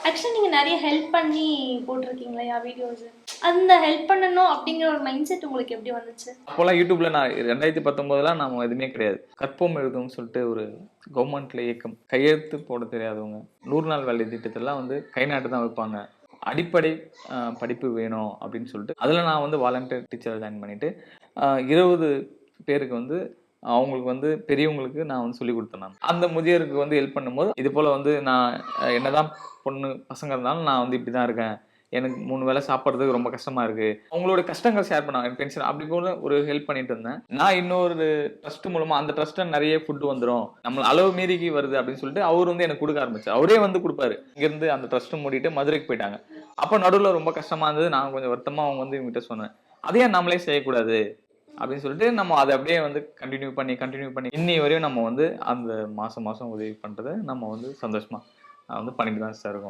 Actually நீங்க நெறைய help பண்ணி போட்டுருக்கீங்களா வீடியோஸ்? அந்த ஹெல்ப் பண்ணணும் அப்படிங்கிற ஒரு மைண்ட் செட் உங்களுக்கு எப்படி வந்துச்சு? அப்போலாம் யூடியூப்ல நான் 2019லாம் நாம எதுவுமே கிடையாது. கற்போம் எழுதும்னு சொல்லிட்டு ஒரு கவர்மெண்ட்ல இயக்கம். கையெழுத்து போட தெரியாதவங்க 100 நாள் வேலை திட்டத்தெல்லாம் வந்து கை நாட்டு தான் வைப்பாங்க. அடிப்படை படிப்பு வேணும் அப்படின்னு சொல்லிட்டு, அதில நான் வந்து வாலண்டியர் டீச்சரா ஜாயின் பண்ணிட்டு, 20 பேருக்கு வந்து அவங்களுக்கு வந்து பெரியவங்களுக்கு நான் வந்து சொல்லிக் குடுத்தேன் நான். அந்த முதியோருக்கு வந்து ஹெல்ப் பண்ணும்போது, இது போல வந்து நான் என்னதான் பசங்க இருந்தாலும் நான் வந்து இப்படி தான் இருக்கேன். எனக்கு 3 வேளை சாப்பிடுறதுக்கு ரொம்ப கஷ்டமா இருக்கு. அவங்களோட கஷ்டங்கள் ஷேர் பண்ணாங்க. பென்ஷன் அப்படி போல ஒரு ஹெல்ப் பண்ணிட்டு இருந்தேன். நான் இன்னொரு ட்ரஸ்ட் மூலமா அந்த ட்ரஸ்ட்ல நெறைய ஃபுட் வந்துரும். நம்ம அளவு மீறி வருது அப்படின்னு சொல்லிட்டு அவரு வந்து எனக்கு குடுக்க ஆரம்பிச்சாரு. அவரே வந்து குடுப்பாரு. இங்கிருந்து அந்த ட்ரஸ்ட் மூடிட்டு மதுரைக்கு போயிட்டாங்க. அப்ப நடுவுல ரொம்ப கஷ்டமா இருந்தது. நான் கொஞ்சம் வருத்தமா அவங்க வந்து இவங்ககிட்ட சொன்னேன். "அத ஏன் நம்மளே செய்யக்கூடாது?" அப்படின்னு சொல்லிட்டு நம்ம அத அப்படியே வந்து கன்டின்யூ பண்ணி இன்னி வரையும் நம்ம வந்து அந்த மாசம் மாசம் உதவி பண்றத நம்ம வந்து சந்தோஷமா வந்து பண்ணிட்டு தான் சார் இருக்கோம்.